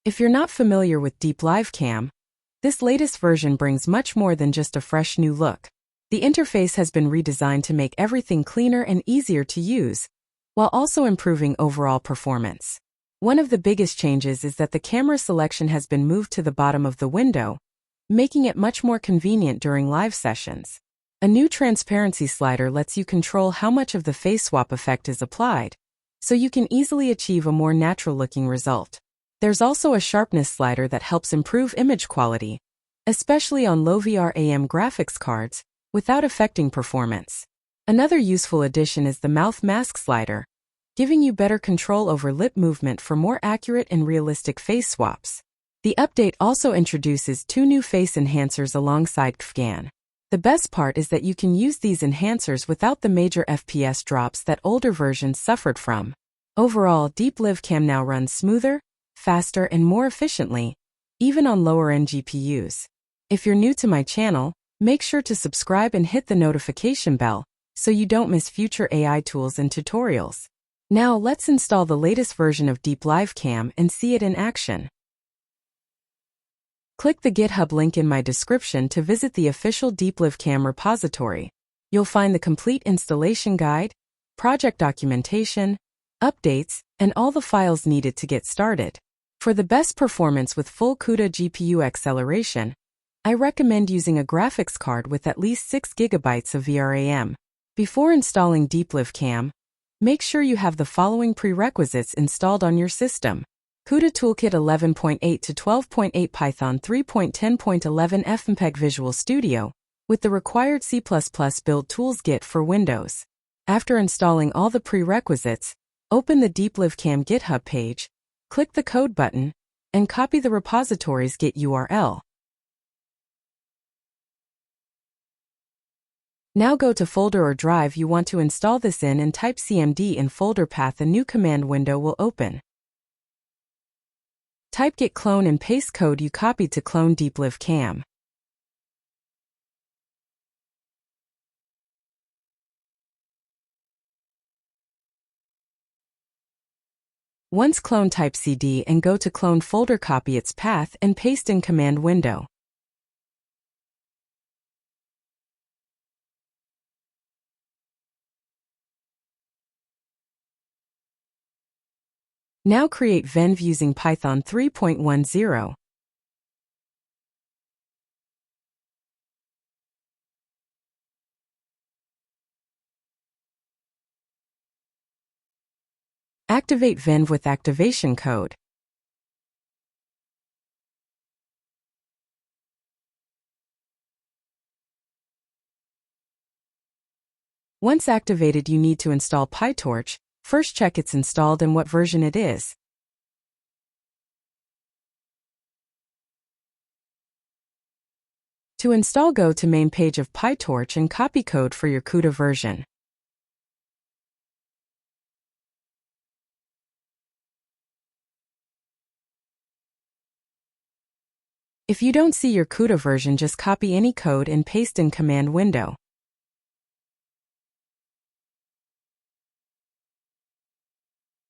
If you're not familiar with Deep Live Cam, this latest version brings much more than just a fresh new look. The interface has been redesigned to make everything cleaner and easier to use, while also improving overall performance. One of the biggest changes is that the camera selection has been moved to the bottom of the window, making it much more convenient during live sessions. A new transparency slider lets you control how much of the face swap effect is applied, so you can easily achieve a more natural-looking result. There's also a sharpness slider that helps improve image quality, especially on low VRAM graphics cards, without affecting performance. Another useful addition is the mouth mask slider, giving you better control over lip movement for more accurate and realistic face swaps. The update also introduces 2 new face enhancers alongside XGAN. The best part is that you can use these enhancers without the major FPS drops that older versions suffered from. Overall, Deep Live Cam now runs smoother, faster, and more efficiently, even on lower-end GPUs. If you're new to my channel, make sure to subscribe and hit the notification bell so you don't miss future AI tools and tutorials. Now let's install the latest version of Deep Live Cam and see it in action. Click the GitHub link in my description to visit the official Deep Live Cam repository. You'll find the complete installation guide, project documentation, updates, and all the files needed to get started. For the best performance with full CUDA GPU acceleration, I recommend using a graphics card with at least 6 GB of VRAM. Before installing Deep Live Cam, make sure you have the following prerequisites installed on your system: CUDA Toolkit 11.8 to 12.8, Python 3.10.11, FMPEG Visual Studio, with the required C++ build tools Git for Windows. After installing all the prerequisites, open the Deep Live Cam GitHub page, click the code button, and copy the repository's Git URL. Now go to folder or drive you want to install this in and type cmd in folder path. A new command window will open. Type git clone and paste code you copied to clone Deep Live Cam. Once cloned, type cd and go to cloned folder, copy its path and paste in command window. Now create venv using Python 3.10. Activate venv with activation code. Once activated, you need to install PyTorch. First, check it's installed and what version it is. To install, go to main page of PyTorch and copy code for your CUDA version. If you don't see your CUDA version, just copy any code and paste in command window.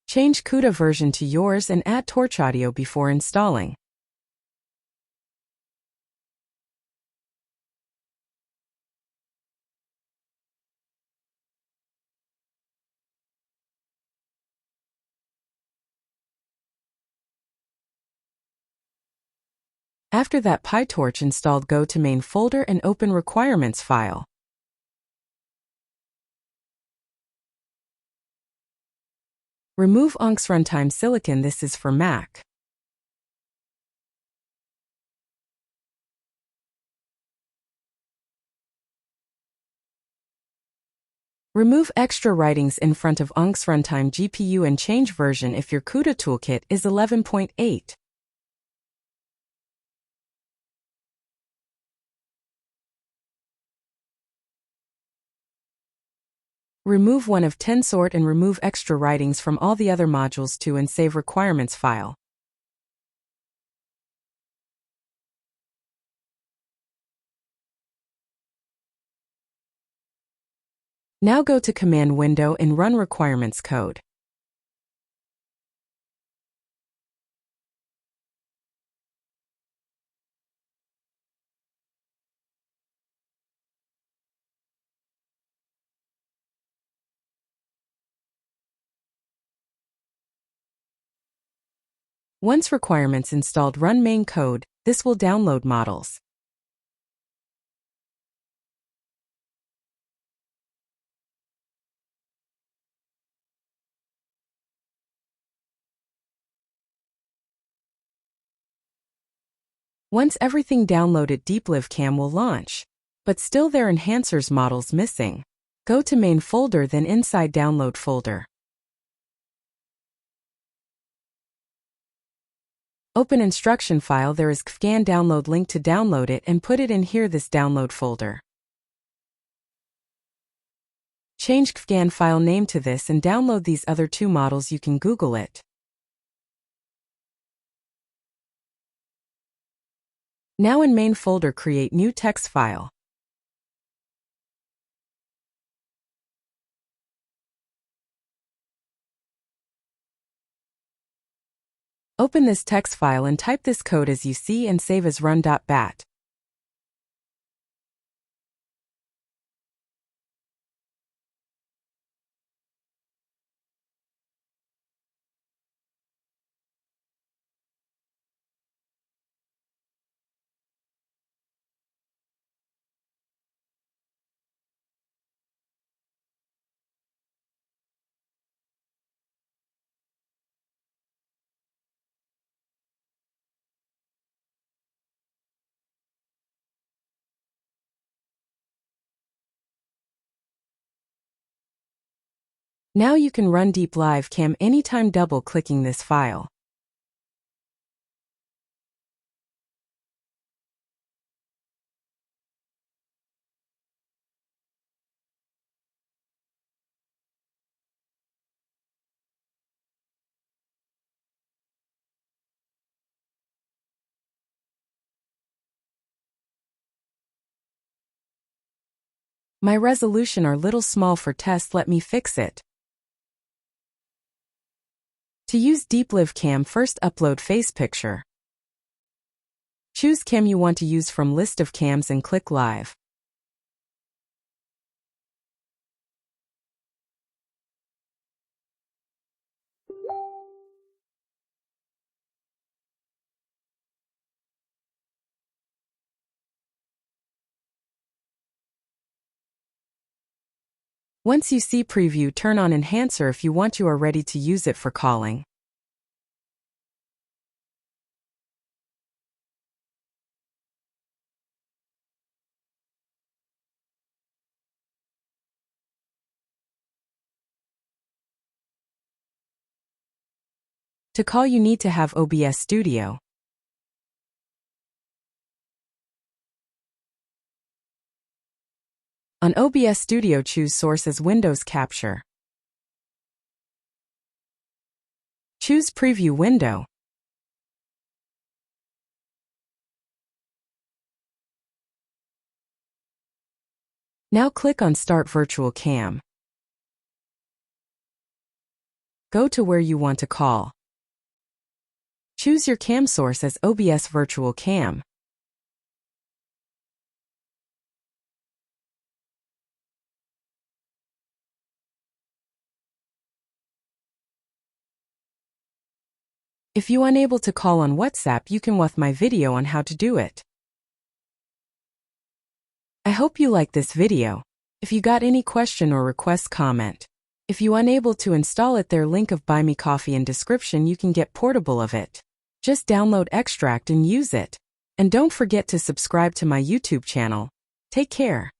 Change CUDA version to yours and add Torch audio before installing. After that PyTorch installed, go to main folder and open requirements file. Remove UNC's runtime silicon, this is for Mac. Remove extra writings in front of UNC's runtime GPU and change version if your CUDA toolkit is 11.8. Remove one of 10 sort and remove extra writings from all the other modules too and save requirements file. Now go to command window and run requirements code. Once requirements installed, run main code. This will download models. Once everything downloaded, DeepLiveCam will launch. But still there are enhancers models missing. Go to main folder, then inside download folder. Open instruction file, there is CFGAN download link to download it and put it in here, this download folder. Change CFGAN file name to this and download these other two models, you can Google it. Now in main folder, create new text file. Open this text file and type this code as you see and save as run.bat. Now you can run DeepLiveCam anytime double-clicking this file. My resolution are little small for test, let me fix it. To use DeepLiveCam, first upload face picture. Choose cam you want to use from list of cams and click live. Once you see preview, turn on enhancer if you want. You are ready to use it for calling. To call you need to have OBS Studio. On OBS Studio, choose source as Windows Capture. Choose Preview window. Now click on Start Virtual Cam. Go to where you want to call. Choose your cam source as OBS Virtual Cam. If you unable to call on WhatsApp, you can watch my video on how to do it. I hope you like this video. If you got any question or request, comment. If you unable to install it, there link of Buy Me Coffee in description, you can get portable of it. Just download extract and use it. And don't forget to subscribe to my YouTube channel. Take care.